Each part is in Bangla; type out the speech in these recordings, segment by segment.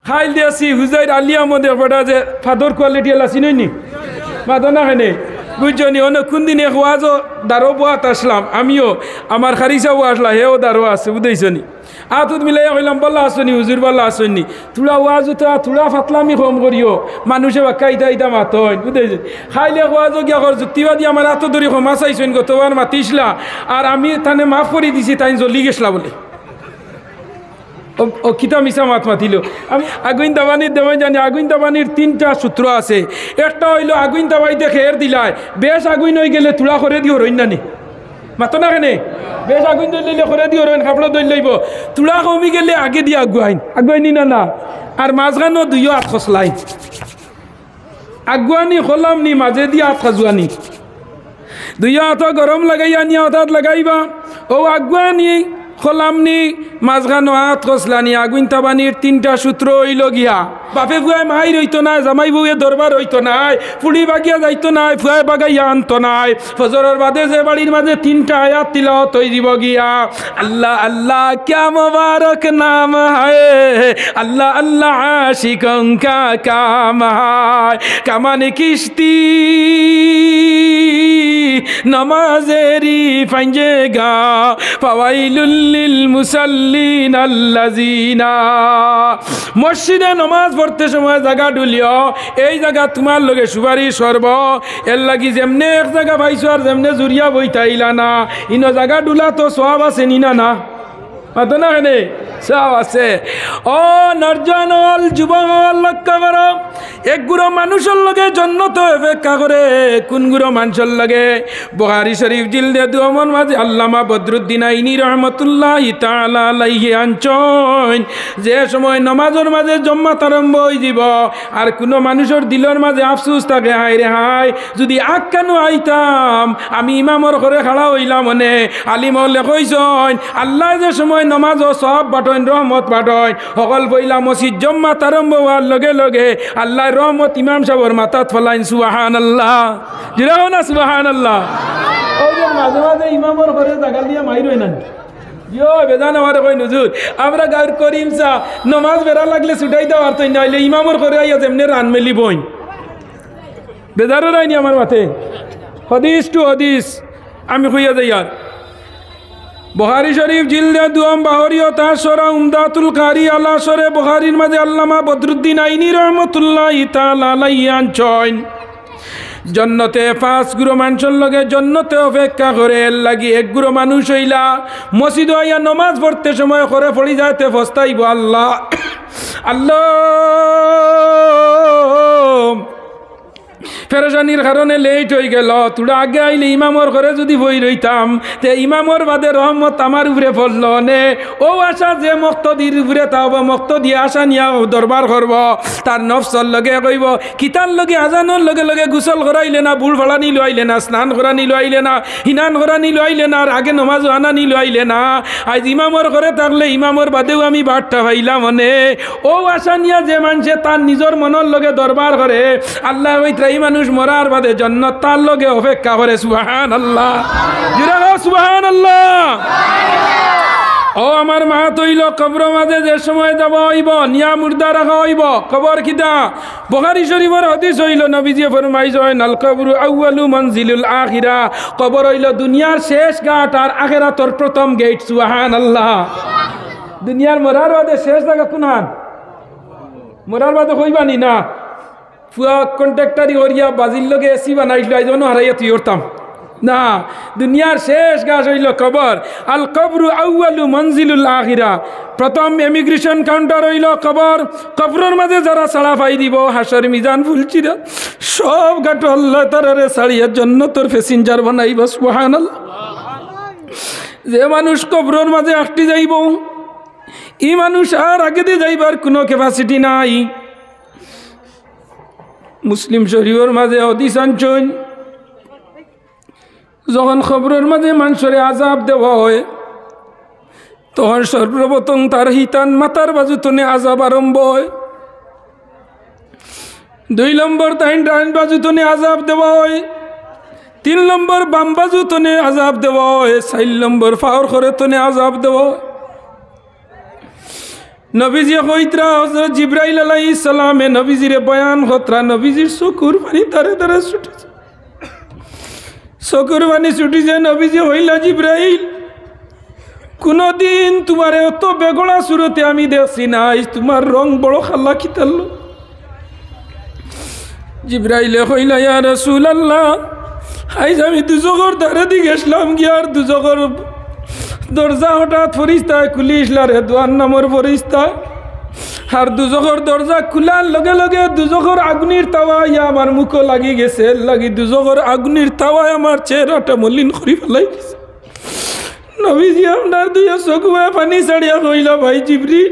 খাইল দিয়েছি হুজাইর আলী আহমদের পড়া যে ফাদর কোয়ালিটি এলা চিনি মাদো না হেনে বুঝছনি অন্য কোন দিন এক ওয়াজও দারো বোয়াত আসলাম আমিও আমার খারিসাও আসলা হেও দারো আছে বুঝেছনি আতুত মিলাই হইলাম বল্লা আসনি হুজুর বল্লা আসনি তুলা ওয়াজ তো তুলা ফাতলামি কম করিও মানুষে বাক্কা ইটা ইটা মাতন বুঝেছেন খাইলে ওয়াজও গিয়া কর যুক্তিবাদী আমার এত দূরে ক্ষমা চাইছেন গতবার মাতিসলা আর আমি তানে মাফ করে দিছি তাই জ্বলি গেছলা বলে ও কিতা মিশা মাত মাতিল আমি আগুন দাবানির দেবেন জানি আগুন দাবানির তিনটা সূত্র আছে একটা হইল আগুন দাবাইতে খের দিলায় বেশ আগুন হয়ে গেলে তুলা করে দিও রইনানি মাতো না কেনে বেশ আগুন দইলে করে দিও রইন কাপড় দই লইব তুলা কমি গেলে আগে দিয়ে আগুয়াইনি না আর মাঝখানো দুইও আট খসলাই আগুয়ানি খোলাম নি মাঝে দিয়ে আট খাজুয়ানি দুইও আট গরম লাগাইয়া নিয়ে অর্থাৎ লাগাইবা ও আগুয়ানি খোলামনি মাঝখানো হাত খসলানি আগুন তাবানির তিনটা সূত্র হইল গিয়া বাপে ফুয়ায় মাই রইতো না জামাই বউয়ে দরবার হইতো নাই ফুড়ি বাগিয়া যাইতো নাই ফুয়ায় বাগাইয়া আনতো নাই ফজরের বাদে যে বাড়ির মাঝে তিনটা আয়াত তিলাওয়াত হই দিব গিয়া আল্লাহ আল্লাহ ক্যা মুবারক নাম হায় আল্লাহ আল্লাহ আশিকোं का काम है কামানে কিস্তি নমাজেরি ফাইজেগা ফাওয়াইলুল লিল মুসাল্লিন আল্লাযিনা মসজিদে নামাজ পড়তে সময় জায়গা ডুলিও এই জায়গা তোমার লগে সুপারিশ সর্ব এর লাগি যেমনে এক জায়গা পাইছো আর যেমনে জুরিয়া বইতাইলা না ইনো জায়গা ডুলা তো সওয়াব আছে নিনা না মাতো না কেনে সব আছে ও নরজনল যুবকল লক্ষ্য করো এক গুরো মানুষের লগে জন্নত অপেক্ষা করে কোন গুরো মানুষের লগে বুখারী শরীফ জিলদে 2 মাঝে আল্লামা বদরুদ্দিন আইনি রহমতুল্লাহি তাআলা আলাইহি আনছন যে সময় নামাজের মাঝে জম্মাত আরম্ভ হই যাব আর কোন মানুষের দিলের মাঝে আফসোস থাকে হায় রে হায় যদি আক্কানো আইতাম আমি ইমামর ঘরে খাড়া হইলাম মনে আলিম হলে কইছন আল্লাহ যে সময় নামাজ সব বাটন রহমত বাটন সকল বইলা মসজিদ জম্মাত আরম্ভ হওয়ার লগে লগে আল্লাহ রহমত ইমাম সাহেবের মাথাত ফলাইন সুবহানাল্লাহ জিরাও না সুবহানাল্লাহ ওই যে মাঝে মাঝে ইমামর ঘরে জায়গা দিয়ে মাইরই না ইয়ো বেজান আমার কই হুজুর আমরা গাঁর করিম সা নামাজ বেরা লাগলে ছুটাই দাও আর তো নাইলে ইমামর ঘরে আইয়া যেমনে রান মেলি বই বেজারও রাইনি আমার মাথে হাদিস টু হাদিস আমি কইয়া যাই আর বুখারী শরীফ জিলদে 2 বাহরিও তাসরা উমদাতুল কারি আলা শরে বুখারীর মাঝে আল্লামা বদরুদ্দিন আইনি রহমাতুল্লাহি তাআলা আলাইহি আনছন জন্নতে 5 গুরু মানুষের লগে জন্নতে অপেক্ষা করে এর লাগি এক গুরু মানুষ হইলা মসজিদ আইয়া নামাজ পড়তে সময় করে পড়ি যাইতে ফস্তাইব আল্লাহ আল্লাহ ফেরেশানির কারণে লেট হয়ে গেল তোরা আগে আইলে ইমামর ঘরে যদি বই রইতাম তে ইমামর বাদে রহমত আমার উপরে পড়ল নে ও আশা যে মক্তদির উপরে তাও মক্ত দিয়ে আশা নিয়া দরবার করব তার নফসর লগে কইব কিতার লগে আজানোর লগে লগে গোসল করাইলে না বুল ভাড়ানি লইলে না স্নান করানি লইলে না হিনান করানি লইলে না আর আগে নমাজ আনানি লইলে না আজ ইমামর ঘরে থাকলে ইমামর বাদেও আমি বাট্টা পাইলাম মনে ও আশা নিয়া যে মানুষে তার নিজের মনের লগে দরবার করে আল্লাহ ওই এই মানুষ মরার বাদে জান্নাত তার লগে অপেক্ষা করে সুবহানাল্লাহ জিরা সুবহানাল্লাহ ও আমার মা তৈল কবর মাঝে যে সময় যাব হইব নিয়া মুর্দা রাখা হইব কবর কিতা বুখারী শরীফের হাদিস হইল নবীজি ফরমাইছেন আল কবরু আউয়ালু মনজিলুল আখিরা কবর হইল দুনিয়ার শেষ ঘাট আর আখিরাতের প্রথম গেট সুবহানাল্লাহ দুনিয়ার মরার বাদে শেষ জায়গা কোনখান মরার বাদে কইবানি না ফুয়া কন্ট্রাক্টারি করিয়া বাজির লগে এসি বানাইছিল আইজনও হারাইয়া তুই উঠতাম না দুনিয়ার শেষ গাছ হইল কবর আল কবরু আউয়ালু মনজিলুল আখিরা প্রথম ইমিগ্রেশন কাউন্টার হইল কবর কবরের মাঝে যারা ছাড়া পাই দিব হাসর মিজান ফুলছিল সব গাট আল্লাহ তারারে ছাড়িয়ার জন্য তোর প্যাসেঞ্জার বানাইব সুবহানাল্লাহ যে মানুষ কবরের মাঝে আটটি যাইব এই মানুষ আর আগে দিয়ে যাইবার কোনো ক্যাপাসিটি নাই মুসলিম শরীফের মাঝে হাদিস আনছেন যখন খবরের মাঝে মানুষের আযাব দেওয়া হয় তখন সর্বপ্রথম তার হিতান মাথার বাজুতনে আযাব আরম্ভ হয় 2 নম্বর তাইন ডান বাজুতনে আযাব দেওয়া হয় 3 নম্বর বাম বাজুতনে আযাব দেওয়া হয় 4 নম্বর ফাওর করে তনে আযাব দেওয়া হয় নবীজি কইতরা হযরত জিবরাইল আলাইহিস সালামে নবীজিরে বয়ান হতরা নবীজির চকুর পানি তারে তারে ছুটেছে চকুর পানি ছুটিছে নবীজি হইলা জিবরাইল কোনদিন তোমার এত বেগড়া সুরতে আমি দেখছি না তোমার রং বড় খাল্লা খিতাল জিবরাইলে কইলা ইয়া রাসূলুল্লাহ আইজ আমি দুজগর ধারে দিকে গেছিলাম গিয়ার দুজগর দরজা হঠাৎ ফরিস্তায় খুলি ইসলার হেদওয়ান নামর ফরিস্তা আর দুজখর দরজা খোলার লগে লগে দুজখর আগুনির তাওয়া ইয়া আমার মুখো লাগি গেছে লাগি দুজখর আগুনির তাওয়ায় আমার চেহারাটা মলিন করি ফেলাই গেছে নবীজি আপনার দুইয়া চকুয়া পানি ছাড়িয়া কইলা ভাই জিবরিল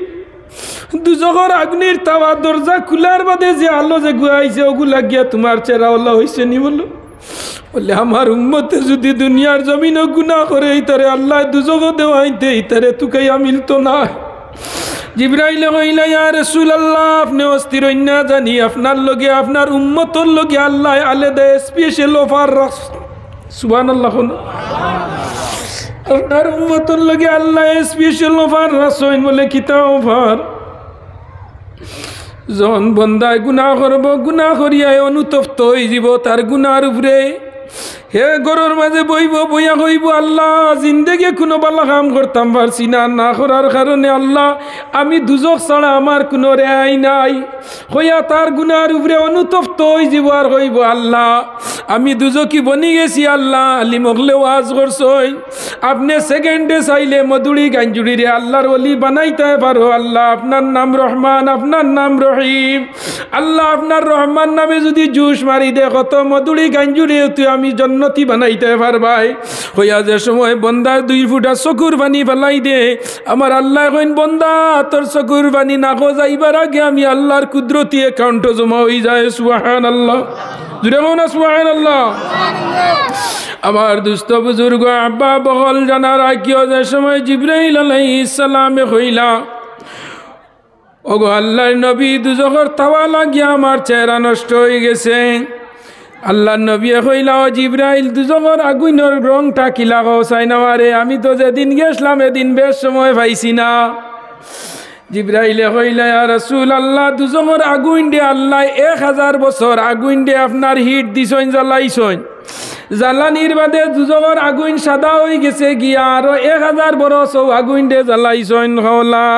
দুজখর আগুনির তাওয়া দরজা খোলার বাদে যে আলো যে গুয়াইছে ওগুলা গিয়া তোমার চেহারা ওলা হয়েছে নি বলো বলে আমার উম্মতে যদি দুনিয়ার জমিনও গুনাহ করে ইতারে আল্লাহ দুজখ দেওয়াইতে ইতারে তুকাইয়া মিলতো না জিবরাইল কইলা ইয়া রাসূলুল্লাহ আপনি অস্থির হইনা জানি আপনার লগে আপনার উম্মতর লগে আল্লাহ আলাদা স্পেশাল অফার রাখ সুবহানাল্লাহ আপনার উম্মতর লগে আল্লাহ স্পেশাল অফার রাখছেন বলে কিতা অফার যখন বন্দায় গুনাহ করব গুনাহ করিয়ায় অনুতপ্ত হয়ে যাব তার গুনার উপরে হে গরুর মাঝে বইব বইয়া কইব আল্লাহ জিন্দেগি কোনো বালা কাম করতাম পারছি না না করার কারণে আল্লাহ আমি দুজক ছাড়া আমার কোনো রেহাই নাই হইয়া তার গুনার উপরে অনুতপ্ত হয়ে যাব আর কইব আল্লাহ আমি দুজকি বনি গেছি আল্লাহ আলী মগলে ওয়াজ করছই আপনি সেকেন্ডে চাইলে মধুরি গাঞ্জুড়ি রে আল্লাহর ওলি বানাইতে পারো আল্লাহ আপনার নাম রহমান আপনার নাম রহিম আল্লাহ আপনার রহমান নামে যদি জুস মারি দে কত মধুরি গাঞ্জুড়ি তুই আমি জন্নতি বানাইতে পারবাই হইয়া যে সময় বন্দার 2 ফুটা চকুর পানি ফেলাই দে আমার আল্লাহ কইন বন্দা তোর চকুর পানি নাকো যাইবার আগে আমি আল্লাহর কুদরতি অ্যাকাউন্ট জমা হয়ে যায় সুবহানাল্লাহ জুড়ে না সুবহানাল্লাহ আমার দুস্থ বুজুর্গ আব্বা বগল জানার আকিও যে সময় জিবরাইল আলাইহিস সালামে কইলা ওগো আল্লাহর নবী দুজখর তাওয়া লাগিয়া আমার চেহারা নষ্ট হয়ে গেছে আল্লাহর নবী কইলা ও জিবরাইল দুজখর আগুনের রংটা কিলা কওসাই না মারে আমি তো যেদিন গেছলাম এদিন বেশ সময় পাইছি না জিবরাইলে কইলা ইয়া রাসূলুল্লাহ দুজখর আগুন দে আল্লাহ 1000 বছর আগুন দে আপনার হিট দিছইন জ্বালাইছইন জ্বালানির বাদে দুজখর আগুন সাদা হয়ে গেছে গিয়া আর 1000 বছর আগুন দে জ্বালাইছইন লা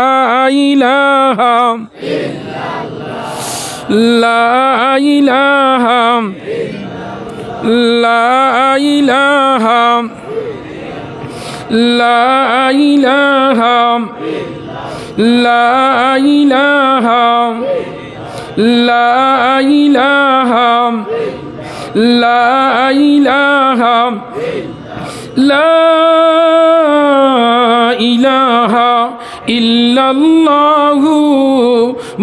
ইলাহা لا إله لا إله لا إله لا إله لا إله لا إله لا إله إلا الله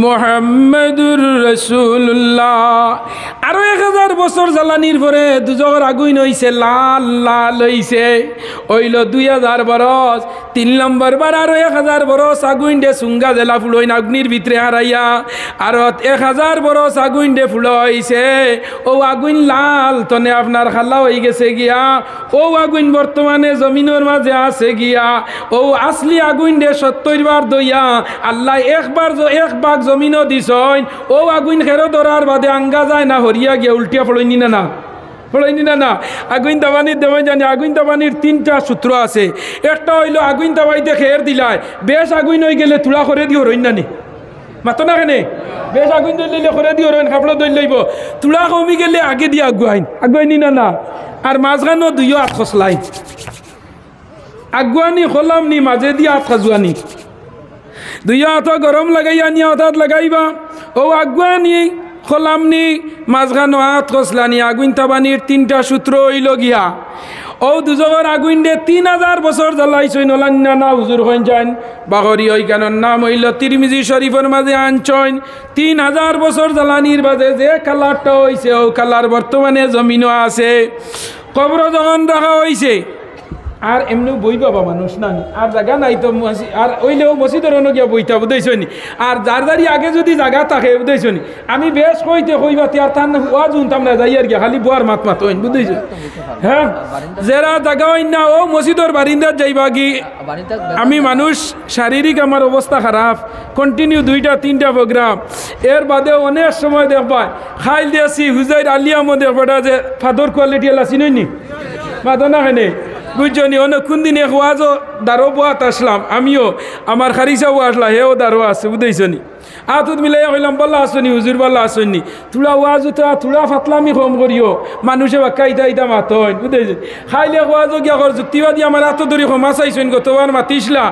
মুহাম্মাদুর রাসূলুল্লাহ আরো 1000 বছর জ্বালানির পরে দুজখর আগুন হইছে লাল লাল হইছে হইল 2000 বরস 3 নম্বর বার আরো 1000 বরস আগুন দে সুঙ্গা জেলা ফুলইন আগুনের ভিতরে হারাইয়া আর 1000 বরস আগুন দে ফুল হইছে ও আগুন লাল তনে আপনার খালা হই গেছে গিয়া ও আগুন বর্তমানে জমিনের মাঝে আছে গিয়া ও আসলি আগুন দে 70 বার দইয়া আল্লাহ এক ভাগ জমিনও দিছইন ও আগুন খেরো ধরার বাদে আঙ্গা যায় না হরিয়া গিয়া উল্টিয়া পড়ইনি না না পড়ইনি না না আগুন দাবানির দেওয়াই জানি আগুন দাবানির 3টা সূত্র আছে একটা হইল আগুন দাবাইতে খের দিলাই বেশ আগুন হয়ে গেলে তুলা করে দিও রইন নানি মাতো না কেনে বেশ আগুন দইলে করে দিও রইন কাপড় দইল লইব তুলা কমি গেলে আগে দিয়ে আগুয়াইনি না না আর মাঝখানো 2 হাত খসলাই আগুয়ানি খোলাম নি মাঝে দিয়ে হাত খাজুয়ানি 2 হাত গরম লাগাইয়া নি হাত লাগাইবা ও আগুয়ানি খোলামনি মাঝখানো হাত খসলানি আগুন তাবানির 3টা সূত্র হইল গিয়া ও দুজখর আগুন দে 3000 বছর জ্বালাইছইন ওলান্না না হুজুর হইন যান বাগরি ওই কারণ নাম হইল তিরমিজি শরীফের মাঝে আনছইন 3000 বছর জ্বালানির বাদে যে কালারটা হইছে ও কালার বর্তমানে জমিনও আছে কবর যখন রাখা হইছে আর এমনি বই বাবা মানুষ না আর জায়গা নাই তো আর ওইলেও মসজিদের অন্য গিয়া বইটা বুঝেছো নি আর যার যারি আগে যদি জায়গা থাকে বুঝেছো নি আমি বেশ কইবাতি আর তার ওয়াজ উনতাম না যাই আর গিয়া খালি বুয়ার মাত মাত হইন বুঝেছো হ্যাঁ যারা জায়গা হইন না ও মসজিদের বারিন্দার যাইবা কি আমি মানুষ শারীরিক আমার অবস্থা খারাপ কন্টিনিউ 2টা 3টা প্রোগ্রাম এর বাদে অনেক সময় দেখবা খাইল দিয়েছি হুজাইর আলিয়া মধ্যে দেখবা যে ফাদর কোয়ালিটি এলা চিনি বাদ না হেনে বুঝছনি অনেক কোন দিন এক ওয়াজও দারো বোয়াত আসলাম আমিও আমার খারিসাও আসলা হেও দারো আছে বুঝেছনি আতুত মিলাই কইলাম বল্লা আসনি হুজুর বল্লা আসনি তুলা ওয়াজ তো তুলা ফাতলামি কম করিও মানুষে বাক্কা ইটা মাতন বুঝেছেন খাইলে ওয়াজও গিয়া কর যুক্তিবাদী আমার এত দূরে ক্ষমা চাইছেন গতবার মাতিসলা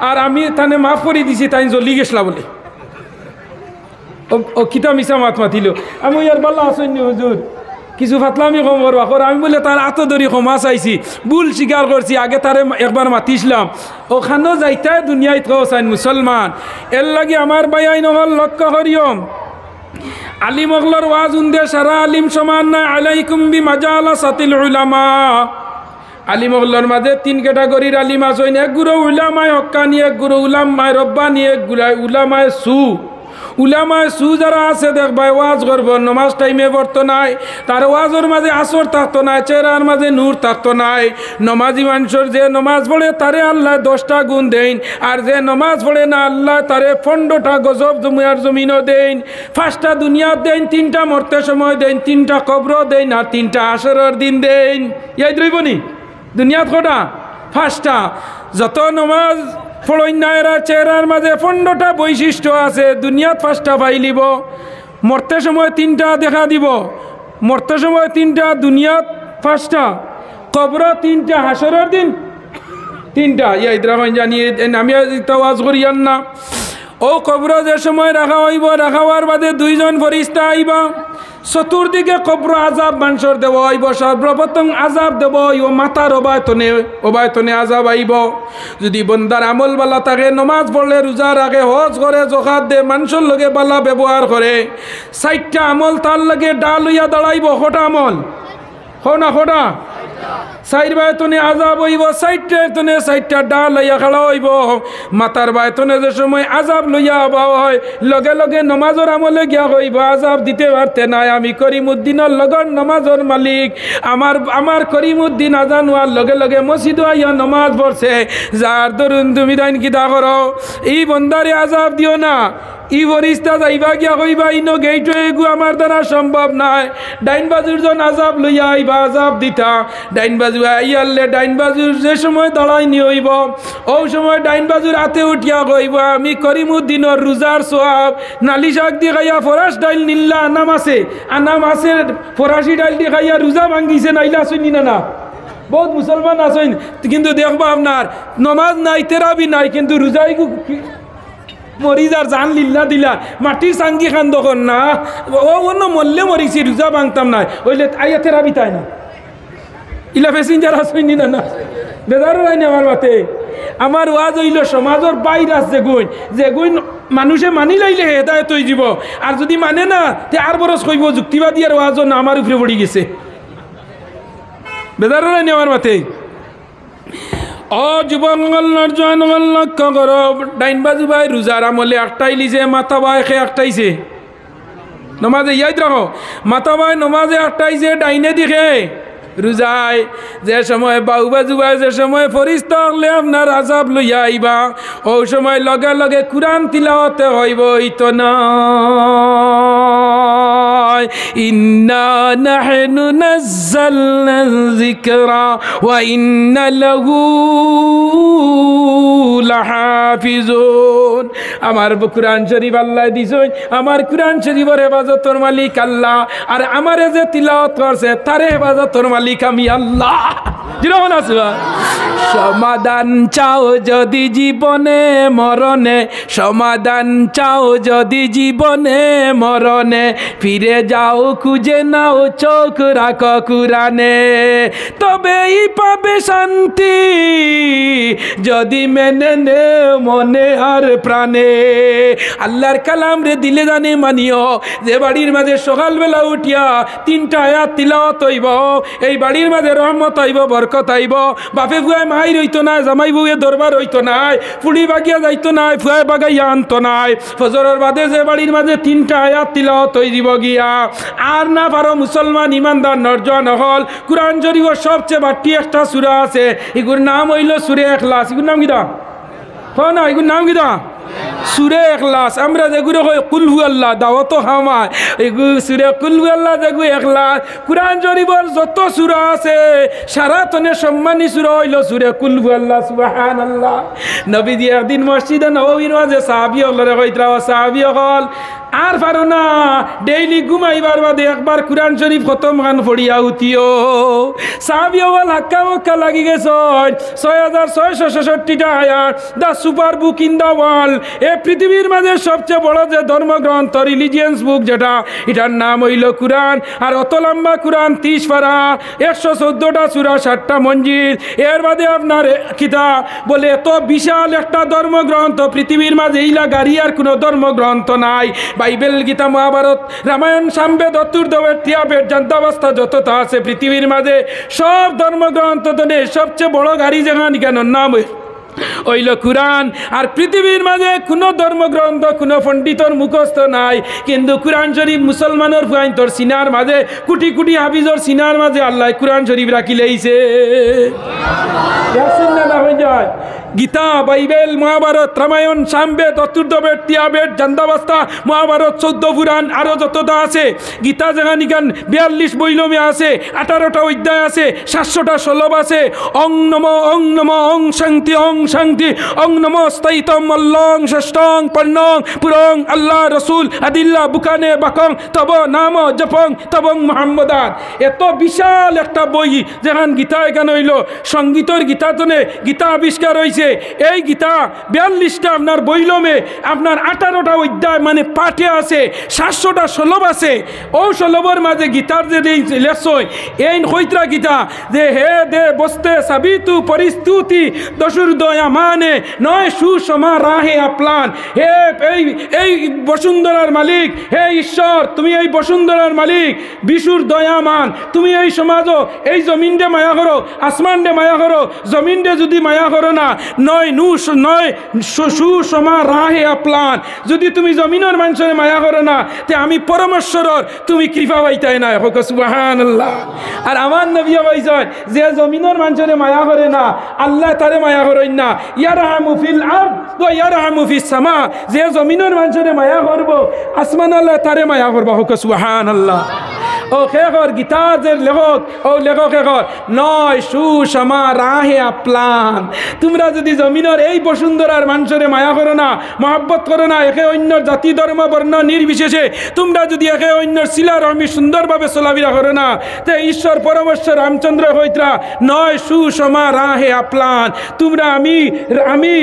আর আমি তানে মাফ করে দিছি তাই জ্বলি গেছলা বলে ও কিতা মিশা মাত মাতিল আমি ইয়ার বল্লা আসনি হুজুর কিছু ফাতলামি কম করবা কর আমি বলে তার এত দূরে ক্ষমা চাইছি ভুল স্বীকার করছি আগে তারে একবার মাতিসলাম ওখানেও যাইতে দুনিয়ায় চাইন মুসলমান এর লাগে আমার বাইয়াই নহল লক্ষ্য করিয়ম আলিম অগলর ওয়াজ উন্দে সারা আলিম সমান নাই আলাইকুম বি মাজালা সাতিল উলামা আলিম অগলর মাঝে 3 ক্যাটাগরির আলিম আছেন এক গুরু উলামায়ে হক্কানি এক গুরু উলামায়ে রব্বানি এক গুরু উলামায়ে সু উলামায়ে সু যারা আছে দেখবাই ওয়াজ করব নামাজ টাইমে পড়তো নাই তার ওয়াজের মাঝে আসর থাকতো না চেহারার মাঝে নূর থাকতো নাই নমাজি মানুষের যে নমাজ পড়ে তারে আল্লাহ 10টা গুণ দেন আর যে নমাজ পড়ে না আল্লাহ তারে 15টা গজব দুনিয়ার জমিনও দেন 5টা দুনিয়াত দেন 3টা মরতে সময় দেন 3টা কবর দেন আর 3টা আসরের দিন দেন ইয়াই দ্রইবনি দুনিয়াত কটা 5টা যত নমাজ ফড়ইন না এরা চেহারার মাঝে 15টা বৈশিষ্ট্য আছে দুনিয়াত 5টা পাইলিব মরতে সময় 3টা দেখা দিব মরতে সময় 3টা দুনিয়াত 5টা কবর 3টা হাসরের দিন 3টা ইয়াই দ্রামান জানিয়ে আমি ওয়াজ করিয়ান না ও কবর যে সময় রাখা হইব রাখাবার বাদে 2 জন ফেরেশতা আইবা চতুর্দিকে কবর আজাব মানুষের দেব হইব সর্বপ্রথম আজাব দেব ও মাথার অবায়তনে আজাব আইব যদি বন্দার আমল বালা থাকে নমাজ পড়লে রোজা রাখে হজ করে জকাত দে মানুষের লগে বালা ব্যবহার করে 4টা আমল তার লগে ডাল হইয়া দাঁড়াইব কটা আমল খোটা 4 বায়তনে আজাব হইব 4টা ডাল লইয়া খাড়া হইব মাতার বায়তনে যে সময় আজাব লইয়া আবাও হয় লগে লগে নমাজের আমলে গিয়া হইব আজাব দিতে পারতে নাই আমি করিমউদ্দিনের লগর নমাজের মালিক আমার করিমউদ্দিন আজান হওয়ার লগে লগে মসজিদ আইয়া নমাজ পড়ছে যার দরুন তুমি দাইন কিতা করো এই বন্দারে আজাব দিও না ই ফরিস্তা যাইবা গিয়া কইবা ইনো গেইট হয়ে গু আমার দ্বারা সম্ভব নাই ডাইন বাজুর জন আজাব লইয়া আইবা আজাব দিতা ডাইন বাজু আইয়ালে ডাইন বাজুর যে সময় দাঁড়াই নি হইব ও সময় ডাইন বাজুর হাতে উঠিয়া কইবা আমি করিমউদ্দিনের রোজার সোয়াব নালি শাক দিয়ে খাইয়া ফরাস ডাইল নিল্লা আনাম আছে ফরাসি ডাইল দিয়ে খাইয়া রোজা ভাঙ্গিছে নাইলা শুনি না বহুত মুসলমান আছেন কিন্তু দেখবা আপনার নমাজ নাই তেরাবি নাই কিন্তু রোজাই মরিজার জান লিল্লা দিলা মাটির সাঙ্গি খান দখন না ও অন্য মরলে মরিছি রোজা ভাঙতাম নাই ওইলে আইয়া তেরাবি তাই না ইলা প্যাসেঞ্জার আসেন না বেজারও নাই না আমার মাতে আমার ওয়াজ হইল সমাজের বাইর আছে যে গুণ মানুষে মানি লাইলে হেদায়েত হয়ে যাব আর যদি মানে না তে আর বরস কইব যুক্তিবাদী আর ওয়াজও না আমার উপরে পড়ি গেছে বেজারও নাই আমার মাতে ও যুবকগণ জনগণ লক্ষ্য করো ডাইন বাজু ভাই রোজার আমলে একটাই লিছে মাথা ভাই খে একটাইছে নমাজে ইয়াদ রাখো মাথা ভাই নমাজে একটাইছে ডাইনে দিকে রোজায় যে সময় বাউ বাজু ভাই যে সময় ফরিস্তা হলে আপনার আজাব লইয়া আইবা ও সময় লগে লগে কুরআন তিলাওয়াতে হইব ইতো না ইন্না নাহনু নাযালনা যিকরা ওয়া ইন্না লাহু লাহাফিজুন আমার কুরআন শরীফ আল্লাহ দিছেন আমার কুরআন শরীফের হেফাজতের মালিক আল্লাহ আর আমারে যে তিলাওয়াত করছে তার হেফাজতের মালিক আমি আল্লাহ যেরকম আছে সমাধান চাও যদি জীবনে মরণে সমাধান চাও যদি জীবনে মরণে ফিরে যাও খুঁজে নাও চোখ রাখো কুরআনে তবেই পাবে শান্তি যদি মেনে জেনে নে মনে আর প্রাণে আল্লাহর কালাম রে দিলে জানে মানিও যে বাড়ির মাঝে সকালবেলা উঠিয়া 3টা আয়াত তিলাওয়াত হইব এই বাড়ির মাঝে রহমত আইব বরকত আইব বাপে ফুয়ায় মাই রইতো না জামাই বউয়ে দরবার হইতো নাই ফুড়ি বাগিয়া যাইতো নাই ফুয়ায় বাগাইয়া আনতো নাই ফজরের বাদে যে বাড়ির মাঝে 3টা আয়াত তিলাওয়াত হই দিব গিয়া আর না পারো মুসলমান ইমানদার নরজন হল কুরআন শরীফের সবচেয়ে বাড়তি একটা সূরা আছে এগুর নাম হইল সূরা ইখলাস এগুর নাম কিটা হয় না এগুর নাম কিটা সূরা ইখলাস আমরা যেগুলো কই কুল হু আল্লাহ দাওয়াত হামায় এগু সূরা কুল হু আল্লাহ যেগু ইখলাস কুরআন শরীফের যত সূরা আছে সারাতনে সম্মানী সূরা হইল সূরা কুল হু আল্লাহ সুবহানাল্লাহ নবীজি একদিন মসজিদে নববীর মাঝে সাহাবী হলরে কইতরা সাহাবী হল আর পারো না ডেইলি ঘুমাইবার বাদে একবার কুরআন শরীফ খতম খান পড়িয়া উঠিও সাহাবী হল হাক্কা মক্কা লাগি গেছে 6666টা আয়াত the super book in the world এ পৃথিবীর মাঝে সবচেয়ে বড় যে ধর্মগ্রন্থ রিলিজিয়ান্স বুক যেটা এটার নাম হইল কুরআন আর অত লম্বা কুরআন 30 পারা 114টা সূরা 7টা মঞ্জিল এর বাদে আপনার কিতাব বলে এত বিশাল একটা ধর্মগ্রন্থ পৃথিবীর মাঝে এইলা গাড়ি আর কোনো ধর্মগ্রন্থ নাই বাইবেল গীতা মহাভারত রামায়ণ সামবেদ অতুর্বেদ তিয়াবেদ জান্তাবস্থা যতটা আছে পৃথিবীর মাঝে সব ধর্মগ্রন্থ সবচেয়ে বড় গাড়ি যেখানে কেন নাম ওইল কুরআন আর পৃথিবীর মাঝে কোনো ধর্মগ্রন্থ কোনো পণ্ডিতর মুখস্থ নাই কিন্তু কুরআন শরীফ মুসলমানের ফুয়াইন্তর সিনার মাঝে কোটি কোটি হাফিজর সিনার মাঝে আল্লাহ কুরআন শরীফ রাখি লইছে গীতা বাইবেল মহাভারত রামায়ণ সামবেদ অতুর্বেদ তিয়াবেদ জান্তাবস্থা মহাভারত 14 পুরাণ আরো যতটা আছে গীতা যেখানিকান 42 বইলমে আছে 18টা অধ্যায় আছে 700টা শ্লোক আছে ওং নমো ওং শান্তি ওং নমো স্থায়িতম অল্লং ষষ্ঠং পর্ণং পুরং আল্লাহ রসুল আদিল্লা বুকানে বাকং তব নাম জপং তবং মুহাম্মদান এত বিশাল একটা বই যেখান গীতা এখানে হইল সঙ্গীতর গীতাতনে গীতা আবিষ্কার হয়েছে এই গীতা 42টা আপনার বইলমে আপনার 18টা অধ্যায় মানে পাঠে আছে 700টা শ্লোক আছে ও শ্লোকের মাঝে গীতার যে লেখছয় এই কইত্রা গীতা যে হে দে বসতে সাবিতু পরিস্তুতি দশুর দয়া মানে নয় সুষমা রাহে আপলান হে এই বসুন্ধরার মালিক হে ঈশ্বর তুমি এই বসুন্ধরার মালিক বিশুর দয়ামান তুমি এই সমাজ এই জমিন দে মায়া করো আসমান দে মায়া করো জমিন দে যদি মায়া করো না নয় সুষমা রাহে আপলান যদি তুমি জমিনের মানুষের মায়া করো না তে আমি পরমেশ্বরর তুমি কৃপা পাইতাই না হোক সুবহানাল্লাহ আর আমার নবী ভাইজন যে জমিনের মানুষের মায়া করে না আল্লাহ তারে মায়া করেন না ইয়ারহামু ফিল আরদ ওয়া ইয়ারহামু ফিস সামা যে জমিনের মানুষের মায়া করব আসমান আল্লাহ তারে মায়া করব হোক সুবহানাল্লাহ ও খেকর গীতার যে লেখক ও লেখক খেকর নয় সুষমা রাহে আপলান তোমরা যদি জমিনের এই বসুন্ধরার মানুষের মায়া করো না মহব্বত করো না একে অন্যর জাতি ধর্ম বর্ণ নির্বিশেষে তোমরা যদি একে অন্যর শিলা রহমি সুন্দরভাবে চলাফেরা করো না তে ঈশ্বর পরমেশ্বর রামচন্দ্র হইত্রা নয় সুষমা রাহে আপলান তোমরা আমি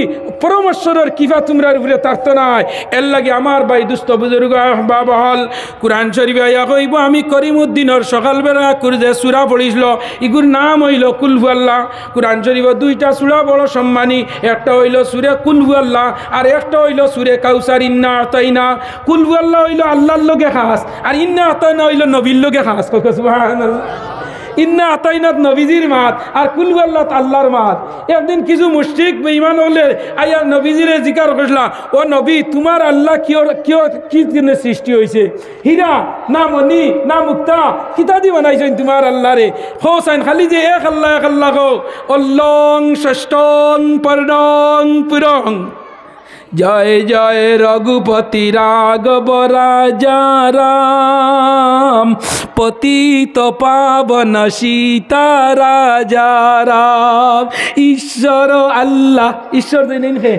পরমেশ্বরের কিফা তোমরার উপরে তার্ত নাই এর লাগে আমার ভাই দুস্থ বুজুর্গ বাবা হল কুরআন শরীফে আয়া কইব আমি করিমউদ্দিনের সকালবেলা করে যে সূরা পড়িছিল ইগুর নাম হইল কুল হু আল্লাহ কুরআন শরীফে 2টা সূরা বড় সম্মানী একটা হইল সূরা কুল হু আল্লাহ আর একটা হইল সূরা কাউসার ইন্না আতাইনা কুল হু আল্লাহ হইল আল্লাহর লগে খাস আর ইন্না আতাইনা হইল নবীর লগে খাস সুবহানাল্লাহ ইন্না আতাইনাত নবীজির মাত আর কুল হু আল্লাহ আল্লাহর মাত একদিন কিছু মুশরিক বেঈমান হলে আয়া নবীজিরে জিকার করলা ও নবী তোমার আল্লাহ কি দিনে সৃষ্টি হইছে হীরা না মনি না মুক্তা কিতা দি বানাইছেন তোমার আল্লাহ রে হোসাইন খালি যে এক আল্লাহ গো অল্লং ষষ্ঠং পর্ণং পুরং জয় জয় রঘুপতি রাঘব রাজা রাম পতিত পাবন সীতা রাজা রাম ঈশ্বর আল্লাহ ঈশ্বর দিন হে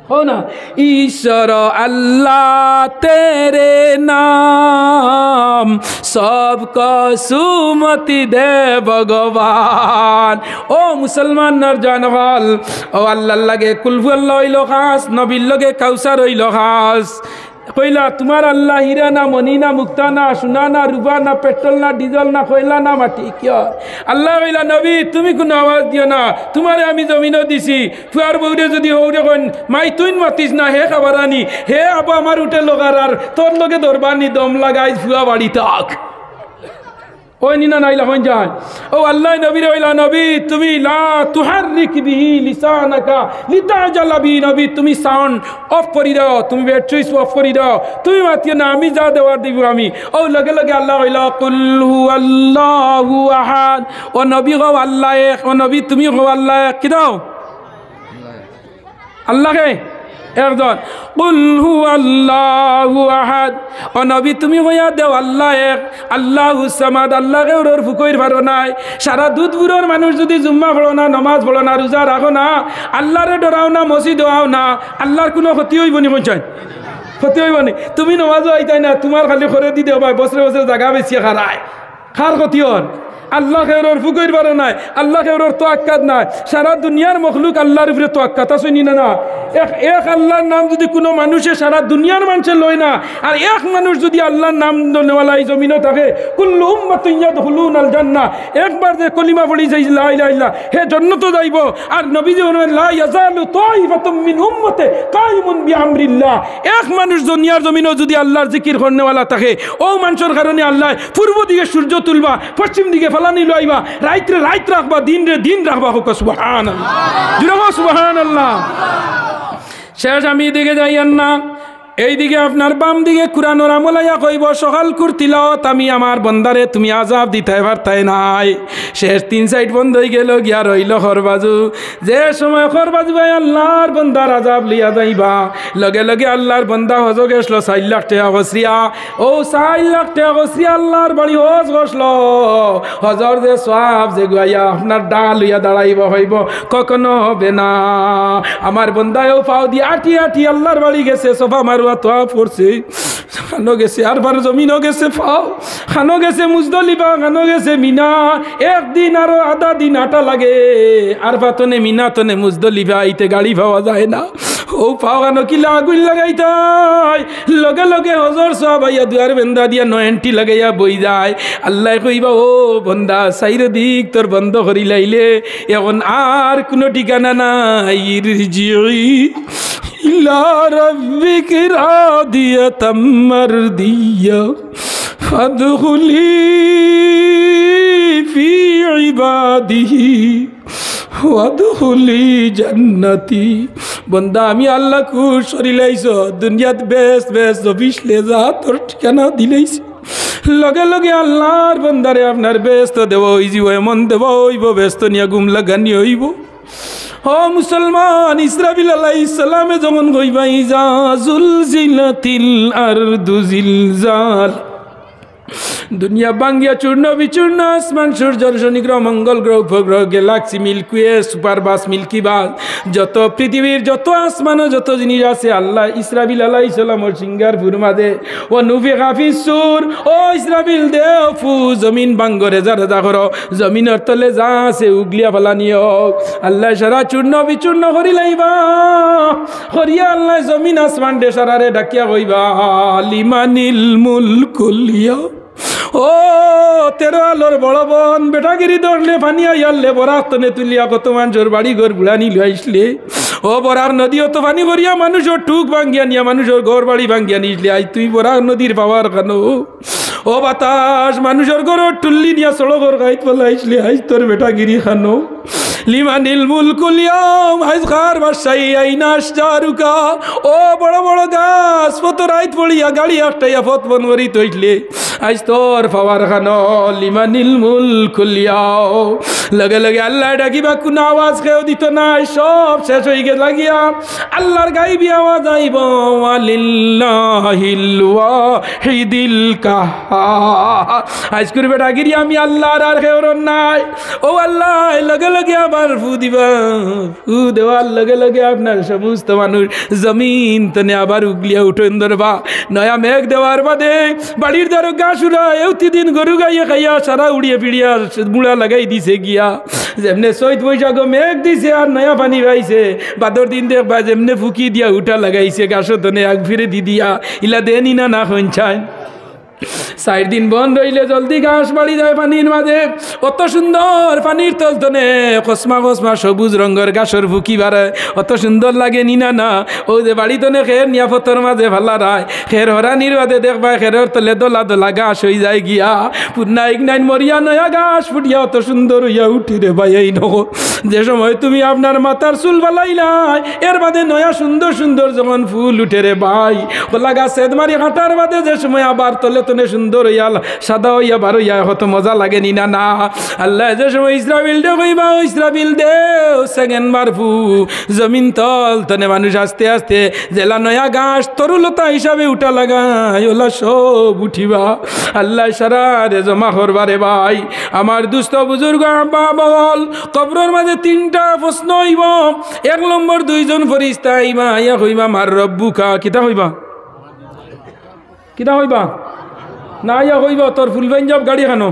हो ना ईश्वर अल्लाह तेरे नाम सबको सुमति दे भगवान ओ मुसलमान नर जानवाल ओ अल्लाह लगे कुल हु अल्लाह हइलो खास नबी लगे काउसार हइलो खास কইলা তোমার আল্লাহ হীরা না মনি না মুক্তা না সোনা না রূপা না পেট্রোল না ডিজেল না কয়লা না মাটি কিয় আল্লাহ কইলা নবী তুমি কোনো আওয়াজ দিও না তোমারে আমি জমিনও দিছি ফুয়ার বউরে যদি হৌরে কন মাই তুই মাতিস না হে খাবার আনি হে আবা আমার উঠে লগার আর তোর লগে ধরবানি দম লাগাই ফুয়া বাড়ি থাক ওই নিনা নাইলা হন যায় ও আল্লাহ নবীর ওইলা নবী তুমি লা তুহাররিক বিহি লিসানাকা লিতাজালা বি নবী তুমি সাউন্ড অফ করে দাও তুমি বেড সুইচ অফ করে দাও তুমি মাতিও না আমি যা দেওয়ার দিব আমি ও লগে লগে আল্লাহ কইলা কুল হুয়াল্লাহু আহাদ ও নবী গো আল্লাহ এক ও নবী তুমি গো আল্লাহ এক কি দাও আল্লাহকে একজন কুল হুয়াল্লাহু আহাদ ও নবী তুমি কইয়া দেও আল্লাহ এক আল্লাহুস সামাদ আল্লাহকে ওর ফুকইর পারো নাই সারা দুধপুরের মানুষ যদি জুম্মা পড়ো না নমাজ পড়ো না রোজা রাখো না আল্লাহরে ডরাও না মসজিদ আও না আল্লাহর কোনো ক্ষতি হইব নি পঞ্চায়েত ক্ষতি হইব নি তুমি নমাজও আইতাই না তোমার খালি করে দি দেও ভাই বছরে বছরে জায়গা বেশি খারায় খার ক্ষতি হন আল্লাহ খেরোর ফুকইর পারো নাই আল্লাহ খেরোর তোয়াক্কাত নাই সারা দুনিয়ার মখলুক আল্লাহর উপরে তোয়াক্কাত আছে নি না এক আল্লাহর নাম যদি কোনো মানুষে সারা দুনিয়ার মানুষে লয় না আর এক মানুষ যদি আল্লাহর নাম নেওয়ালা এই জমিনও থাকে কুল্লু উম্মাতুন ইয়াদখুলুনাল জান্নাহ একবার যে কলিমা পড়ি যাই লা ইলাহা ইল্লাল্লাহ হে জান্নাতে যাইব আর নবীজি বলেন লা ইয়াজালু তাইফাতুম মিন উম্মতি কাইমুন বিআমরিল্লাহ এক মানুষ দুনিয়ার জমিনও যদি আল্লাহর জিকির করনেওয়ালা থাকে ও মানুষের কারণে আল্লাহ পূর্ব দিকে সূর্য তুলবা পশ্চিম দিকে ফালানি লইবা রাইতে রাইত রাখবা দিন রে দিন রাখবা হোক সুবহানাল্লাহ জুড়ে সুবহানাল্লাহ শেষ আমি দিকে যাইয়েন না এইদিকে আপনার বাম দিকে কুরআনের আমলাইয়া কইব সকাল কুরতিলাওয়াত আমি আমার বন্দারে তুমি আযাব দিতে পারতাই নাই শেষ তিন সাইড বন্ধ হয়ে গেল গিয়া রইল খরবাজু যে সময় খরবাজু ভাই আল্লাহর বন্দার আযাব লিয়া যাইবা লগে লগে আল্লাহর বন্দা হজ গেছলো 4 লাখ টাকা গসরিয়া ও 4 লাখ টাকা গসরিয়া আল্লাহর বাড়ি হজ গসলো হজর যে সওয়াব যে গায়া আপনার ডাল লইয়া দাঁড়াইব হইব কখনো হবে না আমার বন্দায়ও পাও দি আটি আটি আল্লাহর বাড়ি গেছে সোফা মারুয়া তোয়া পড়ছে খানো গেছে আর বার জমিনও গেছে পাও খানো গেছে মুজদলিফা খানো গেছে মিনা একদিন আরো আধা দিন আটা লাগে আর পাতনে মিনা তনে মুজদলিফা আইতে গাড়ি পাওয়া যায় না ও পাও খানো কিলা আগুন লাগাইতাই লগে লগে হজর সব আইয়া দুয়ার বেন্দা দিয়া নয়নটি লাগাইয়া বই যায় আল্লাহ কইবা ও বন্দা সাইর দিক তোর বন্ধ করি লাইলে এখন আর কোনো ঠিকানা নাই রিজিই ইলা রাব্বিকা রাদিয়াতাম মারদিয়া ফাদখুলি ফি ইবাদিহি ওয়াদখুলি জান্নাতি বন্দা আমি আল্লাহ খুশ করিলাইছ দুনিয়াত বেস্ট বেস্ট অফিস লে যা তোর ঠিকানা দিলাইছি লগে লগে আল্লাহর বন্দারে আপনার ব্যস্ত দেব হইব এমন দেব হইব ব্যস্ত নিয়া গুম লাগানি হইব ও মুসলমান ইসরাফিল আলাইহিস সালামে যখন কইবা ইজা জুলজিলাতিল আরদু জিলজাল দুনিয়া বাঙ্গিয়া চূর্ণ বিচূর্ণ আসমান সূর্য শনি গ্রহ মঙ্গল গ্রহ উপগ্রহ Galaxy milky way super bus milky বাস যত পৃথিবীর যত আসমান যত জিনিস আছে আল্লাহ ইসরাফিল আলাইহিস সালামের সিঙ্গার ফুরমাদে ও নুফিখা ফিস সূর ও ইসরাফিল দে ফু জমিন বাঙ্গরে যা করো জমিনের তলে যা আছে উগলিয়া ফালানিও আল্লাহ সারা চূর্ণ বিচূর্ণ করি লাইবা করিয়া আল্লাহ জমিন আসমান দে সারারে ডাকিয়া কইবা লিমানিল মুলকুল ইয়াউম ও তেরো আলোর বড় বোন বেটাগিরি ধরলে পানি আইয়ালে বরাত তনে তুলিয়া কত মানুষের বাড়ি ঘর বুড়ানি লইসলে ও বরার নদীও তো পানি ভরিয়া মানুষের টুক ভাঙ্গিয়া নিয়া মানুষের ঘর বাড়ি ভাঙ্গিয়া নিসলে আই তুই বরার নদীর পাওয়ার কেন ও বাতাস মানুষের ঘর টুল্লি নিয়া সড়কর গাইত বলাইসলে আইস তোর বেটাগিরি খানো লিমানিল মুলকুল ইয়াউম আইজ খার বাসাই আইনাস জারুকা ও বড় বড় গাছ ফত রাইত পড়িয়া গাড়ি একটাইয়া ফত বন করি তৈলে আইজ তোর পাওয়ার খানো লিমানিল মুলকুল ইয়াউম লগে লগে আল্লাহ ডাকিবা কোন আওয়াজ কেউ দিত না সব শেষ হয়ে গে লাগিয়া আল্লাহর গাইবি আওয়াজ আইব ওয়ালিল্লাহিল ওয়াহিদিল কাহ্হার আজ করে বেটাগিরি আমি আল্লাহর আর কেউ নাই ও আল্লাহ লগে লগে আবার ফু দিবা ফু দেওয়ার লগে লগে আপনার সমস্ত মানুষ জমিন তনে আবার উগলিয়া উঠেন ধরবা নয়া মেঘ দেওয়ার বাদে বাড়ির দ্বারা গা শুরা এউতি দিন গরু গাইয়ে খাইয়া সারা উড়িয়ে পিড়িয়া মুড়া লাগাই দিছে গিয়া গিয়া যেমনে চৈত বৈশাখ মেঘ দিছে আর নয়া পানি পাইছে বাদর দিন দেখবা যেমনে ফুকি দিয়া উঠা লাগাইছে গাছর তনে আগ ফিরে দি দিয়া ইলা দেনি না না হইছায় 4 দিন বন্ধ হইলে জলদি ঘাস বাড়ি যায় পানির মাঝে অত সুন্দর পানির তলতনে কসমা কসমা সবুজ রঙের ঘাসের ফুকি বাড়ে অত সুন্দর লাগে নিনা না ও যে বাড়ি তনে খের নিয়াপতর মাঝে ভালা রায় খের হরানির মাঝে দেখবা খেরের তলে দোলা দোলা ঘাস হয়ে যায় গিয়া পুন্না ইগনাইন মরিয়া নয়া ঘাস ফুটিয়া অত সুন্দর হইয়া উঠি রে ভাই এই নহ যে সময় তুমি আপনার মাথার চুল বালাইলাই এর বাদে নয়া সুন্দর সুন্দর যখন ফুল উঠে রে ভাই ওলা গাছ সেদমারি হাঁটার বাদে যে সময় আবার তলে তনে সুন্দর হইয়া সাদা হইয়া বার হইয়া কত মজা লাগে নি না না আল্লাহ যে সময় ইসরাফিল দে কইবা ইসরাফিল দেও সেকেন্ড বার ফু জমিন তল তনে মানুষ আস্তে আস্তে জেলা নয়া ঘাস তরুলতা হিসাবে উঠা লাগায় ওলা সব উঠিবা আল্লাহ সারা রে জমা করবারে ভাই আমার দুস্থ বুজুর্গ আব্বা বল কবরের মাঝে 3টা প্রশ্ন হইব 1 নম্বর 2 জন ফেরেশতা আইবা ইয়া কইবা মার রব্বুকা কিতা হইবা না ইয়া কইব তোর ফুল পাঞ্জাব গাড়ি খানো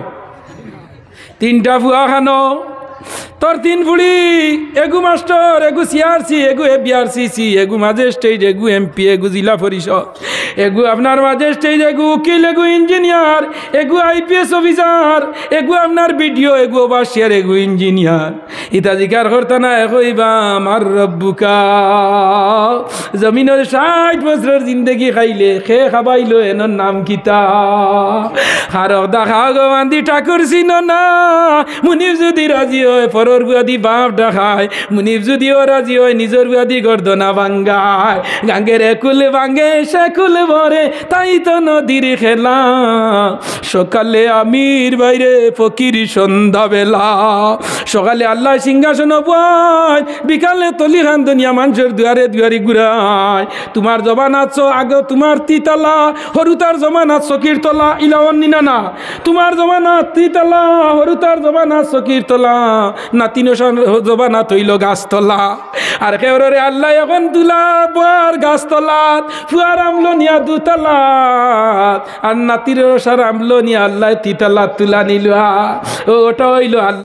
3টা ফুয়া খানো তোর 3 ফুড়ি এগু মাস্টার এগু সিআরসি এগু এবিআরসিসি এগু ম্যাজিস্ট্রেট এগু এমপি এগু জিলা পরিষদ এগু আপনার ম্যাজিস্ট্রেট এগু উকিল এগু ইঞ্জিনিয়ার এগু আইপিএস অফিসার এগু আপনার বিডিও এগু ওভারসিয়ার এগু ইঞ্জিনিয়ার ইতা জিকার করতে না কইবা আমার রব্বুকা জমিনের 60 বছরের জিন্দগি খাইলে খে খাবাইলো এনর নাম কিতা খারক দেখা গোয়ান্দি ঠাকুর চিনো না মুনিব যদি রাজি হয় পরর বুয়াদি বাপ ডাকায় মুনিব যদিও রাজি হয় নিজের বুয়াদি গর্দনা ভাঙ্গায় গাঙ্গের একুল ভাঙ্গে সেকুল ভরে তাই তো নদীর খেলা সকালে আমির বাইরে ফকির সন্ধ্যা বেলা সকালে আল্লাহ সিংহাসন বয় বিকালে তলি খান দুনিয়া মানুষের দুয়ারে দুয়ারি ঘুরায় তোমার জবান আছো আগে তোমার তিতালা হরুতার জমানাত চকির তলা ইলাওয়ান নিনা না তোমার জমানাত তিতালা হরুতার জমানাত চকির তলা নাতিনো জবানাত হইল গাছতলা আর কেউরে আল্লাহ এখন তুলা বর গাছতলাত ফুয়ার আমলো নিয়া দুতলাত আর নাতির সার আমলো নিয়া আল্লাহ তিতালা তুলা নিল ওটা হইল আল্লাহ।